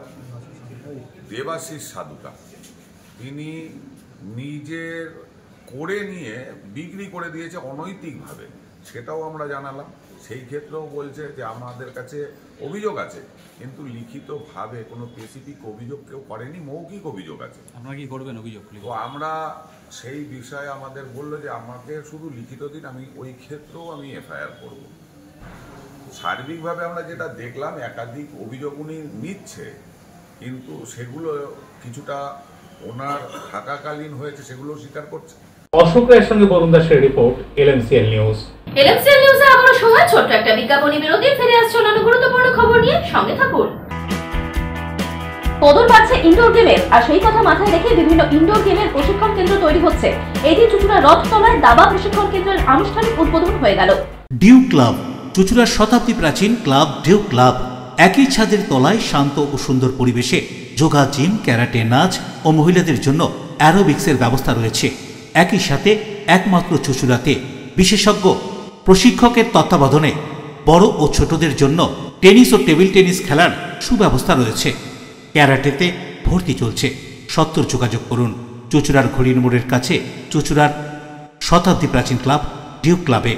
দেবাশিস সাধুকা তিনি নিজের করে নিয়ে বিক্রি করে দিয়েছে অনৈতিকভাবে, সেটাও আমরা জানালাম। সেই ক্ষেত্রেও বলছে যে আমাদের কাছে অভিযোগ আছে, কিন্তু লিখিতভাবে কোনো স্পেসিফিক অভিযোগ কেউ করেনি, মৌখিক অভিযোগ আছে। আপনারা কি করবেন অভিযোগ? তো আমরা সেই বিষয়ে আমাদের বললো যে আমাকে শুধু লিখিত দিন, আমি ওই ক্ষেত্রেও আমি এফআইআর করব। সার্বিকভাবে আমরা যেটা দেখলাম, একাধিক অভিযোগ উনি নিচ্ছে, কিন্তু সেগুলো কিছুটা ওনার থাকাকালীন হয়েছে, সেগুলো স্বীকার করছে। অশোক রায়ের সঙ্গে বরুণ দাসের রিপোর্ট, LMCL নিউজ। LMCL নিউজে আবারও সময় ছোট্ট একটা বিজ্ঞাপনী বিরতি, ফিরে আসছে অন্যান্য গুরুত্বপূর্ণ খবর নিয়ে, সঙ্গে থাকুন। কদর বাড়ছে ইনডোর গেমের, আর সেই কথা মাথায় রেখে বিভিন্ন ইনডোর গেমের প্রশিক্ষণ কেন্দ্র তৈরি হচ্ছে। এদিন চুঁচুড়া রথতলায় দাবা প্রশিক্ষণ কেন্দ্রের আনুষ্ঠানিক উদ্বোধন হয়ে গেল। ডিউ ক্লাব, চুঁচুড়ার শতাব্দী প্রাচীন ক্লাব ডিউ ক্লাব। একই ছাদের তলায় শান্ত ও সুন্দর পরিবেশে যোগা, জিম, ক্যারাটে, নাচ ও মহিলাদের জন্য অ্যারোবিক্সের ব্যবস্থা রয়েছে। একই সাথে একমাত্র চুঁচুড়াতে বিশেষজ্ঞ প্রশিক্ষকের তত্ত্বাবধানে বড় ও ছোটদের জন্য টেনিস ও টেবিল টেনিস খেলার সুব্যবস্থা রয়েছে। ক্যারাটেতে ভর্তি চলছে। সত্তর যোগাযোগ করুন চুঁচুড়ার ঘড়ির মোড়ের কাছে চুঁচুড়ার শতাব্দী প্রাচীন ক্লাব ডিউ ক্লাবে।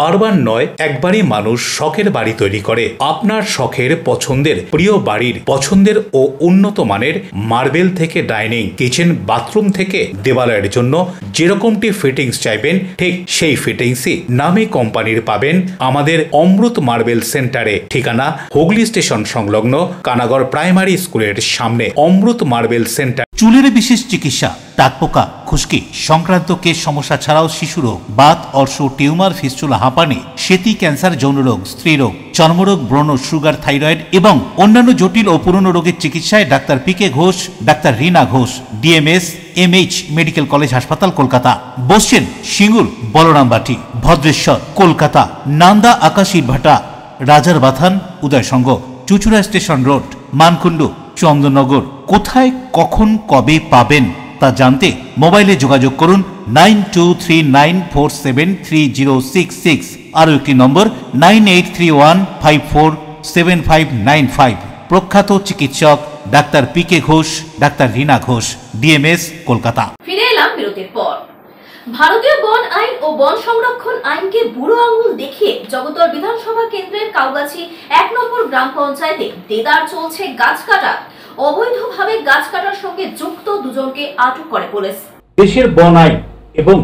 বারবার নয়, একবারই মানুষ শখের বাড়ি তৈরি করে। আপনার শখের পছন্দের প্রিয় বাড়ির পছন্দের ও উন্নত মানের মার্বেল থেকে ডাইনিং, কিচেন, বাথরুম থেকে দেওয়ালের জন্য যেরকমটি ফিটিংস চাইবেন, ঠিক সেই ফিটিংসই নামী কোম্পানির পাবেন আমাদের অমৃত মার্বেল সেন্টারে। ঠিকানা হুগলি স্টেশন সংলগ্ন কানাগড় প্রাইমারি স্কুলের সামনে অমৃত মার্বেল সেন্টার। চুলের বিশেষ চিকিৎসা, টাকপোকা, খুশকি সংক্রান্ত কেশ সমস্যা ছাড়াও শিশুরোগ, বাত, অর্শ, টিউমার, ফিস্টুলা, হাঁপানি, সেতি, ক্যান্সার, যৌনরোগ, স্ত্রীরোগ, চর্মরোগ, ব্রণ, সুগার, থাইরয়েড এবং অন্যান্য জটিল ও পুরনো রোগের চিকিৎসায় doctor P K, doctor Rina Ghosh, DMS MH medical college হাসপাতাল, কলকাতা। বসছেন সিঙ্গুর, বলরামবাটি, ভদ্রেশ্বর, কলকাতা, নান্দা, আকাশ ইটভাটা, রাজার বাথান, উদয়সঙ্গ, চুঁচুড়া স্টেশন রোড, মানকুণ্ডু, চন্দননগর। কোথায়, কখন, কবে পাবেন তা জানতে মোবাইলে যোগাযোগ করুন 9239473066। আরও একটি নম্বর 9831547595। প্রখ্যাত চিকিৎসক doctor P K, doctor Rina Ghosh, DMS, Kolkata. ফিরে এলাম বিরতির পর। ভারতীয় বন আইন ও বন সংরক্ষণ আইনকে বুড়ো আঙুল দেখিয়ে জগতর বিধানসভা কেন্দ্রের কাউগাছি 1 নম্বর গ্রাম পঞ্চায়েতে দেদার চলছে গাছ কাটা। অবৈধভাবে গাছ কাটার সঙ্গে যুক্ত দুজনকে আটক করে পুলিশ। দেশের বন আইন এবং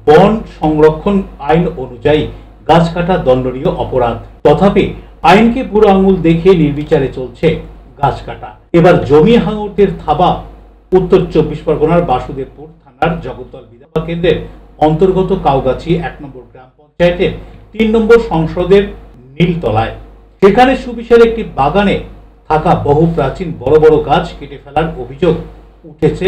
বন সংরক্ষণ আইন অনুযায়ী গাছ কাটা দণ্ডনীয় অপরাধ, তথাপি আইনকে বুড়ো আঙুল দেখিয়ে নির্বিচারে চলছে গাছ কাটা। এবার জমি হাঙরদের থাবা উত্তর 24 পরগনার বাসুদেবপুর থানার জগদ্দল বিধানসভা কেন্দ্রের অন্তর্গত কাউগাছি 1 নম্বর গ্রাম পঞ্চায়েতের 3 নম্বর সংসদের নীলতলায়। সেখানে সুবিশাল একটি বাগানে থাকা বহু প্রাচীন বড় বড় গাছ কেটে ফেলার অভিযোগ উঠেছে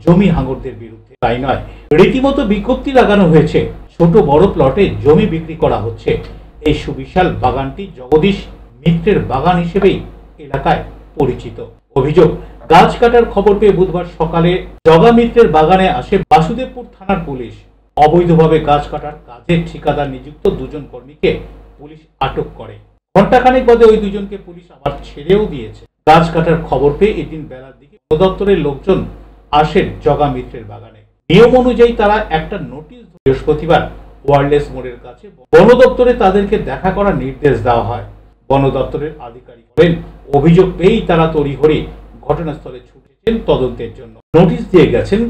জমি হাঙরদের বিরুদ্ধে। তাই নয়, রীতিমতো বিজ্ঞপ্তি লাগানো হয়েছে, ছোট বড় প্লটে জমি বিক্রি করা হচ্ছে। এই সুবিশাল বাগানটি জগদীশ মিত্রের বাগান হিসেবেই এলাকায় পরিচিত। অভিযোগ, গাছ কাটার খবর পেয়ে বুধবার সকালে জগা মিত্রের বাগানে আসে বাসুদেবপুর থানার পুলিশ। অবৈধভাবে গাছ কাটার কাজে ঠিকাদার নিযুক্ত দুজন কর্মীকে পুলিশ আটক করে। ঘণ্টাখানেক বাদে ওই দুজনকে পুলিশ আবার ছেড়েও দিয়েছে। গাছ কাটার খবর পেয়ে এদিন বেলার দিকে বন দপ্তরের লোকজন আসেন জগা মিত্রের বাগানে। নিয়ম অনুযায়ী তারা একটা নোটিশ বৃহস্পতিবার ওয়ারলেস মোড়ের কাছে বন দপ্তরে তাদেরকে দেখা করার নির্দেশ দেওয়া হয়। বন দপ্তরের আধিকারিক বলেন, অভিযোগ পেয়েই তারা তড়িঘড়ি ঘটনাস্থলে ছুটেছেন তদন্তের জন্য। নোটিশ দিয়ে গেছেন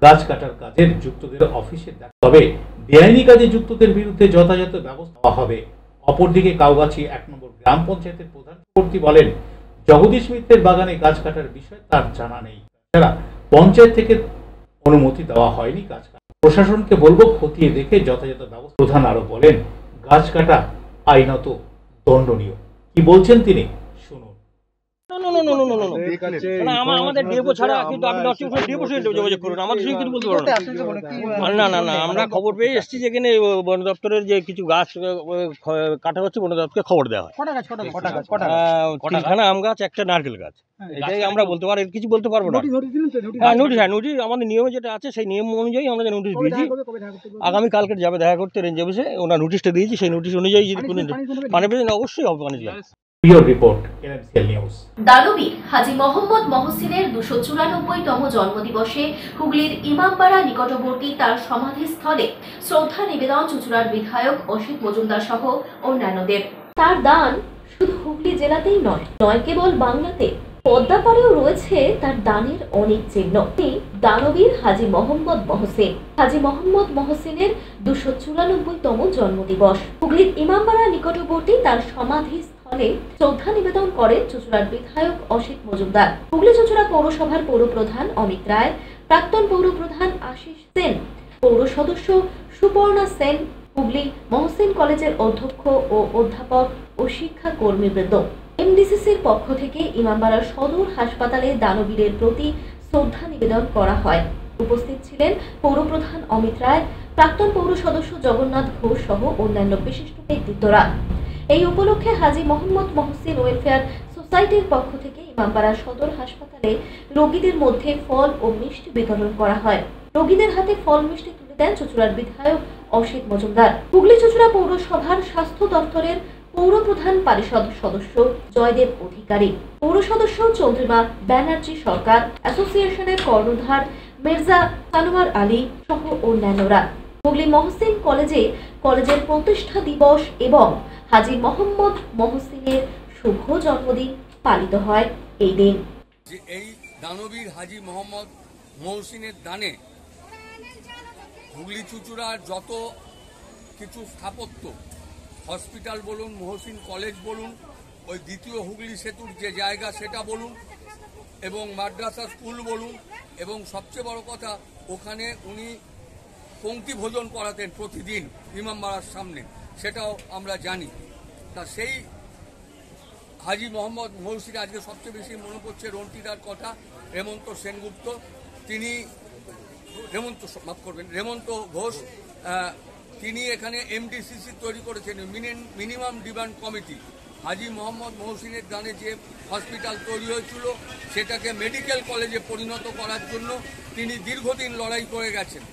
গাছ কাটার কাজের যুক্তদের অফিসে, তবে বেআইনি কাজে যুক্তদের বিরুদ্ধে যথাযথ ব্যবস্থা নেওয়া হবে। অপরদিকে কাউগাছি 1 নম্বর গ্রাম পঞ্চায়েতের প্রধান চক্রবর্তী বলেন, জগদীশ মিত্রের বাগানে গাছ কাটার বিষয়ে তার জানা নেই। তাছাড়া পঞ্চায়েত থেকে অনুমতি দেওয়া হয়নি গাছ কাটা। প্রশাসনকে বলবো খতিয়ে দেখে যথাযথ ব্যবস্থা। প্রধান আরো বলেন, গাছ কাটা আইনত দণ্ডনীয়। কি বলছেন তিনি, শুনুন। আমাদের ডেপো ছাড়া কিন্তু আপনি ডেপো সঙ্গে যোগাযোগ করুন, আমাদের সঙ্গে কিছু বলতে পারবেন না। না আমরা খবর পেয়ে এসেছি যেখানে বন দপ্তরের যে কিছু গাছ কাটা হচ্ছে, বন দপ্তরকে খবর দেওয়া হয়। 3খানা আম গাছ, 1টা নারকেল গাছ, এটাই আমরা বলতে পারি, কিছু বলতে পারবো না। হ্যাঁ নোটিশ আমাদের নিয়মে যেটা আছে সেই নিয়ম অনুযায়ী আমরা নোটিশ দিয়েছি। আগামীকালকে যাবে দেখা করতে রেঞ্জ অফিসে, ওনার নোটিশটা দিয়েছি। সেই নোটিশ অনুযায়ী যদি কোনো পানি পেয়েছেন অবশ্যই হবে পানি যাবে। দানবীর হাজী মোহাম্মদ মহসিনের 294তম জন্মদিবসে হুগলির ইমামবাড়া নিকটবর্তী তার সমাধিস্থলে শ্রদ্ধা নিবেদন চুঁচুড়ার বিধায়ক অসিত মজুমদার সহ অন্যান্যদের। তার দান শুধু হুগলি জেলাতেই নয় কেবল বাংলাতে, পদ্মাপাড়েও রয়েছে তার দানের অনেক চিহ্ন। দানবীর হাজী মোহাম্মদ মহসিন, হাজী মোহাম্মদ মহসিনের 294তম জন্মদিবস। হুগলির ইমামবাড়া নিকটবর্তী তার সমাধিস্থলে শ্রদ্ধা নিবেদন করেন চুঁচুড়ার বিধায়ক অসিত মজুমদার, হুগলি চুঁচুড়া পৌরসভার পৌরপ্রধান অমিত রায়, প্রাক্তন পৌরপ্রধান আশিস সেন, পৌর সদস্য সুপর্ণা সেন, হুগলি মহসিন কলেজের অধ্যক্ষ ও অধ্যাপক ও শিক্ষা কর্মীবৃন্দ। এমডিসিসির পক্ষ থেকে ইমামবাড়া সদর হাসপাতালে দানবীরের প্রতি শ্রদ্ধা নিবেদন করা হয়। উপস্থিত ছিলেন পৌরপ্রধান অমিত রায়, প্রাক্তন পৌর সদস্য জগন্নাথ ঘোষ সহ অন্যান্য বিশিষ্ট ব্যক্তিত্বরা। এই উপলক্ষে হাজী মোহাম্মদ মহসিন ওয়েলফেয়ার সোসাইটির পক্ষ থেকে ইমামবাড়া সদর হাসপাতালে রোগীদের মধ্যে ফল ও মিষ্টি বিতরণ করা হয়। রোগীদের হাতে ফল মিষ্টি তুলে দেন চুঁচুড়ার বিধায়ক অসিত মজুমদার। হুগলি চুঁচুড়া পৌরসভার স্বাস্থ্য দপ্তরের পৌরপ্রধান পরিষদ সদস্য জয়দেব অধিকারী, পৌর সদস্য চন্দ্রিমা ব্যানার্জি সরকার, অ্যাসোসিয়েশনের কর্ণধার মির্জা সানোয়ার আলী সহ অন্যান্যরা। হুগলি মহসিন কলেজের প্রতিষ্ঠা দিবস এবং হাজী মোহাম্মদ মহসিনের শুভ জন্মদিন পালিত হয় এই দিন। এই দানবীর হাজী মোহাম্মদ মহসিনের দানে হুগলি চুঁচুড়ার যত কিছু স্থাপত্য, হসপিটাল বলুন, মহসিন কলেজ বলুন, ওই দ্বিতীয় হুগলি সেতুর যে জায়গা সেটা বলুন, এবং মাদ্রাসা স্কুল বলুন, এবং সবচেয়ে বড় কথা ওখানে উনি পংক্তি ভোজন করাতেন প্রতিদিন ইমামবাড়ার সামনে, সেটাও আমরা জানি। তা সেই হাজী মোহাম্মদ মহসিন আজকে সবচেয়ে বেশি মনে পড়ছে রন্টিদার কথা, রেমন্ত সেনগুপ্ত, তিনি রেমন্ত ঘোষ, তিনি এখানে এমডিসিসি তৈরি করেছেন, minimum demand committee. Haji Mohammad মহসিনের দানে যে হসপিটাল তৈরি হয়েছিল সেটাকে মেডিকেল কলেজে পরিণত করার জন্য তিনি দীর্ঘদিন লড়াই করে গেছেন।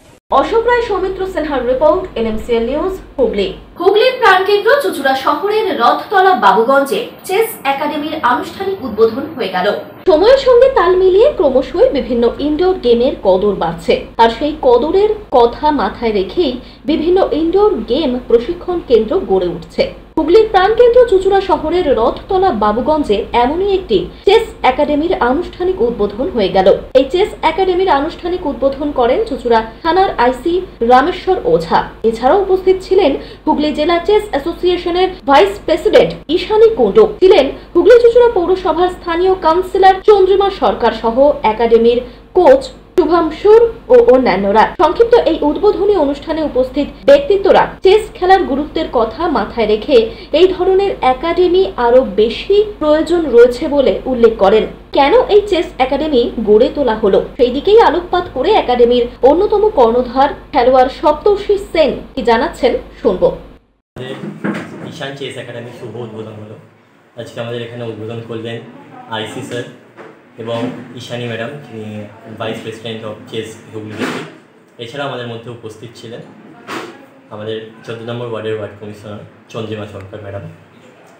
অশোক রায়, সৌমিত্র সিনহার রিপোর্ট, এনএমসিএল নিউজ, হুগলি। হুগলির প্রাণকেন্দ্র চুঁচুড়া শহরের রথতলা বাবুগঞ্জে চেস একাডেমির আনুষ্ঠানিক উদ্বোধন হয়ে গেল। সময়ের সঙ্গে তাল মিলিয়ে ক্রমশই বিভিন্ন ইনডোর গেমের কদর বাড়ছে, আর সেই কদরের কথা মাথায় রেখেই বিভিন্ন ইনডোর গেম প্রশিক্ষণ কেন্দ্র গড়ে উঠছে। হুগলির প্রাণকেন্দ্র চুঁচুড়া শহরের রথতলা বাবুগঞ্জে এমনই একটি চেস একাডেমির আনুষ্ঠানিক উদ্বোধন হয়ে গেল। এই চেস একাডেমির আনুষ্ঠানিক উদ্বোধন করেন চুঁচুড়া থানার আইসি রামেশ্বর ওঝা। এছাড়াও উপস্থিত ছিলেন হুগলি জেলা চেস অ্যাসোসিয়েশনের ভাইস প্রেসিডেন্ট ঈশানী কুণ্ডু, ছিলেন হুগলি চুঁচুড়া পৌরসভার স্থানীয় কাউন্সিলর চন্দ্রিমা সরকার সহ একাডেমির কোচ শুভাংশুর ও অন্যান্যরা। সংক্ষিপ্ত এই উদ্বোধনী অনুষ্ঠানে উপস্থিত ব্যক্তিত্বরা চেস খেলার গুরুত্বের কথা মাথায় রেখে এই ধরনের একাডেমি আরো বেশি প্রয়োজন রয়েছে বলে উল্লেখ করেন। কেন এই চেস একাডেমি গড়ে তোলা হলো সেই দিকেই আলোকপাত করে একাডেমির অন্যতম কর্ণধার খেলোয়াড় সপ্তর্ষি সেন কি জানাচ্ছেন শুনবো। ঈশান চেস একাডেমির শুভ উদ্বোধন হলো। আজকে আমাদের এখানে উদ্বোধন করলেন আইসি স্যার এবং ঈশানী ম্যাডাম, যিনি vice president of chess Hooghly district. এছাড়া আমাদের মধ্যে উপস্থিত ছিলেন আমাদের 14 নম্বর ওয়ার্ডের ward commissioner Chandrima Sarkar madam.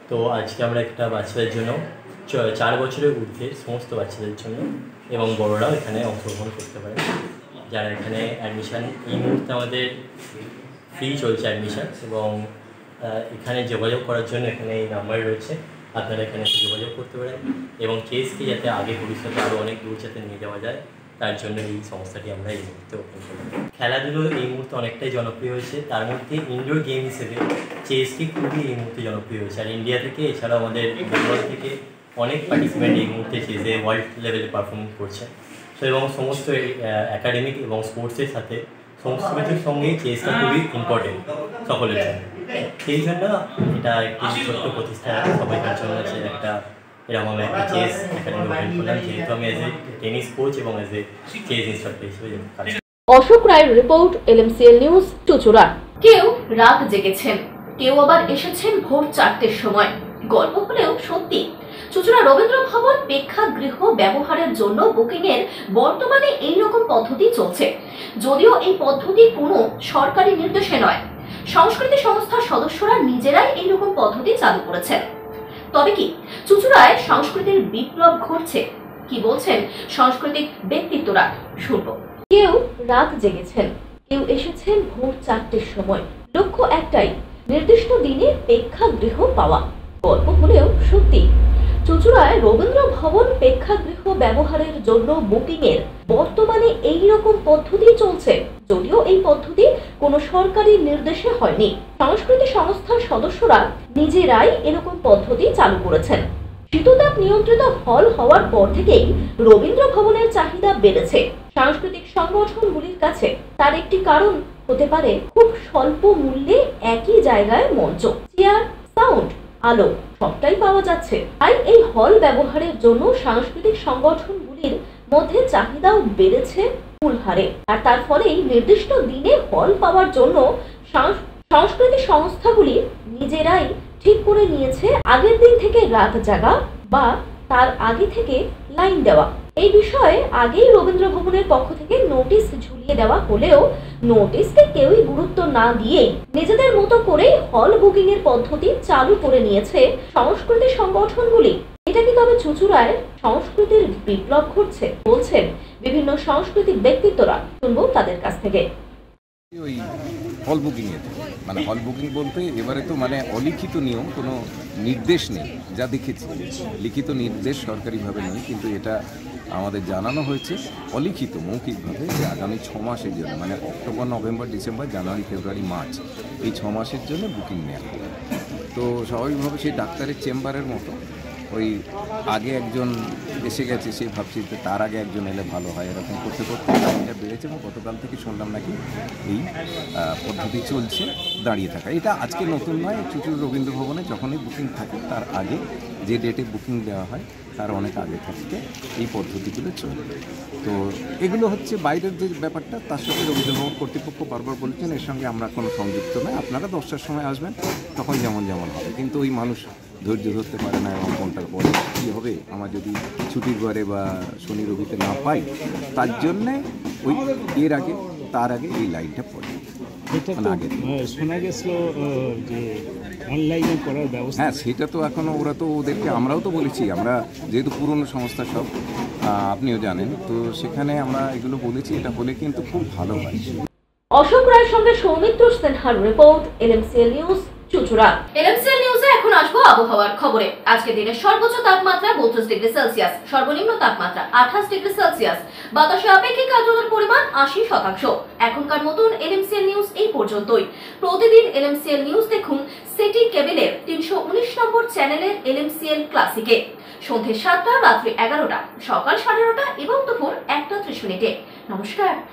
তো আজকে আমরা একটা বাচ্চাদের জন্য 4 বছরের ঊর্ধ্বে সমস্ত বাচ্চাদের জন্য এবং বড়রাও এখানে অংশগ্রহণ করতে পারে। যারা এখানে অ্যাডমিশান, এই মুহূর্তে আমাদের ফ্রি চলছে অ্যাডমিশান, এবং এখানে যোগাযোগ করার জন্য এখানে এই নাম্বার রয়েছে, আপনারা এখানে যোগাযোগ করতে পারেন। এবং চেসকে যাতে আগে ভবিষ্যতে আরও অনেক দূর যাতে নিয়ে যাওয়া যায় তার জন্য এই সংস্থাটি আমরা এই মুহূর্তে ওপেন করলাম। খেলাধুলো এই মুহূর্তে অনেকটাই জনপ্রিয় হয়েছে, তার মধ্যে ইনডোর গেম হিসেবে চেসটি খুবই এই মুহূর্তে জনপ্রিয় হয়েছে। আর ইন্ডিয়া থেকে এছাড়াও আমাদের বেঙ্গল থেকে অনেক পার্টিসিপেন্ট এই মুহূর্তে চেসে ওয়ার্ল্ড লেভেলে পারফরমেন্স করছে। তো এবং সমস্ত একাডেমিক এবং স্পোর্টসের সাথে সমস্ত কিছুর সঙ্গেই চেসটা খুবই ইম্পর্টেন্ট সকলের জন্য। সেই জন্য এটা একটি ছোট্ট প্রতিষ্ঠান, সবাইকার জন্য একটা এরকম আমি একটা চেস একাডেমি ওপেন করলাম, যেহেতু আমি অ্যাজ এ টেনিস কোচ এবং অ্যাজ এ চেস ইনস্ট্রাক্টর হিসেবে কাজ করি। অশোক রায়ের রিপোর্ট, LMCL নিউজ, চুঁচুড়া। কেউ রাত জেগেছেন, কেউ আবার এসেছেন ভোর 4টের সময়। গল্প হলেও সত্যি। চুঁচুড়া রবীন্দ্র ভবন প্রেক্ষাগৃহ ব্যবহারের জন্য বুকিং এর বর্তমানে এইরকম পদ্ধতি চলছে, যদিও এই পদ্ধতি কোনো সরকারি নির্দেশে নয়। সংস্কৃতি সংস্থার সদস্যরা নিজেরাই এইরকম পদ্ধতি চালু করেছেন। তবে কি চুঁচুড়ায় সংস্কৃতির বিপ্লব ঘটছে? কি বলছেন সাংস্কৃতিক ব্যক্তিত্বরা, শুনব। কেউ রাত জেগেছেন, কেউ এসেছেন ভোর 4টের সময়। লক্ষ্য একটাই, নির্দিষ্ট দিনে প্রেক্ষাগৃহ পাওয়া। গল্প হলেও সত্যি। চুঁচুড়ায় রবীন্দ্র ভবন প্রেক্ষাগৃহ ব্যবহারের জন্য বুকিং এর বর্তমানে এই রকম পদ্ধতি চলছে, যদিও এই পদ্ধতি কোনো সরকারি নির্দেশে হয়নি। সংস্কৃতি সংস্থার সদস্যরা নিজেরাই এরকম পদ্ধতি চালু করেছেন। শীততাপ নিয়ন্ত্রিত হল হওয়ার পর থেকেই রবীন্দ্র ভবনের চাহিদা বেড়েছে সাংস্কৃতিক সংগঠনগুলির কাছে। তার একটি কারণ হতে পারে খুব স্বল্প মূল্যে একই জায়গায় মঞ্চ, চেয়ার, সাউন্ড, আলো সবটাই পাওয়া যাচ্ছে। তাই এই হল ব্যবহারের জন্য সাংস্কৃতিক সংগঠনগুলির মধ্যে চাহিদাও বেড়েছে মূল হারে। আর তার ফলেই নির্দিষ্ট দিনে হল পাওয়ার জন্য সংস্কৃতি সংস্থাগুলি নিজেরাই ঠিক করে নিয়েছে আগের দিন থেকে রাত জাগা বা তার আগে থেকে লাইন দেওয়া। এই বিষয়ে আগেই রবীন্দ্র ভবনের পক্ষ থেকে নোটিশ ঝুলিয়ে দেওয়া হলেও নোটিশকে কেউই গুরুত্ব না দিয়ে নিজেদের মতো করে হল বুকিং এর পদ্ধতি চালু করে নিয়েছে সংস্কৃতি সংগঠনগুলি। এটা কি তবে চুঁচুড়ায় সংস্কৃতির বিপ্লব ঘটছে বলছেন বিভিন্ন সাংস্কৃতিক ব্যক্তিত্বরা? শুনবো তাদের কাছ থেকে। ওই হল বুকিংয়ের মানে হল বুকিং বলতে এবারে তো মানে অলিখিত নিয়ম, কোনো নির্দেশ নেই যা দেখেছি। লিখিত নির্দেশ সরকারিভাবে নেই, কিন্তু এটা আমাদের জানানো হয়েছে অলিখিত মৌখিকভাবে যে আগামী 6 মাসের জন্য, মানে অক্টোবর, নভেম্বর, ডিসেম্বর, জানুয়ারি, ফেব্রুয়ারি, মার্চ, এই 6 মাসের জন্য বুকিং নেওয়া। তো স্বাভাবিকভাবে সেই ডাক্তারের চেম্বারের মতো ওই আগে একজন এসে গেছে, সে ভাবছি যে তার আগে একজন এলে ভালো হয়, এরকম করতে করতে লাইনটা বেড়েছে এবং গতকাল থেকে শুনলাম নাকি এই পদ্ধতি চলছে দাঁড়িয়ে থাকা। এটা আজকে নতুন নয়, চুঁচুড়া রবীন্দ্র ভবনে যখনই বুকিং থাকে তার আগে যে ডেটে বুকিং দেওয়া হয় তার অনেক আগে থেকে এই পদ্ধতিগুলো চলে। তো এগুলো হচ্ছে বাইরের যে ব্যাপারটা, তার সাথে রবীন্দ্র ভবন কর্তৃপক্ষ বারবার বলেছেন এর সঙ্গে আমরা কোনো সংযুক্ত নয়, আপনারা 10টার সময় আসবেন, তখন যেমন যেমন হবে। কিন্তু ওই মানুষ ধৈর্য ধরতে পারে না এবং কোনটার পরে কী হবে আমার যদি ছুটির ঘরে বা শনি রবিতে না পাই, তার জন্যে ওই এর আগে তার আগে এই লাইনটা পড়ে। শোনা গেছিল যে অনলাইনে করার ব্যবস্থা। হ্যাঁ, সেটা তো এখনও ওরা তো ওদেরকে, আমরাও তো বলেছি, আমরা যেহেতু পুরনো সংস্থা সব আপনিও জানেন, তো সেখানে আমরা এগুলো বলেছি, এটা হলে কিন্তু খুব ভালো হয়। অশোক রায়ের সঙ্গে সৌমিত্র সিনহার রিপোর্ট, LMCL নিউজ, চুঁচুড়া। LMCL নিউজে এখন আসবো আবহাওয়ার খবরে। আজকে দিনের সর্বোচ্চ তাপমাত্রা 32 ডিগ্রি সেলসিয়াস, সর্বনিম্ন তাপমাত্রা 28 ডিগ্রি সেলসিয়াস, বাতাসে আপেক্ষিক আর্দ্রতার পরিমাণ 80%। এখনকার মতন LMCL নিউজ এই পর্যন্তই। প্রতিদিন LMCL নিউজ দেখুন সিটি কেবলের 319 নম্বর চ্যানেলের LMCL ক্লাসিকে সন্ধ্যে 7টা, রাত্রি 11টা, সকাল 9:30 এবং দুপুর 1টা 30 মিনিটে। নমস্কার।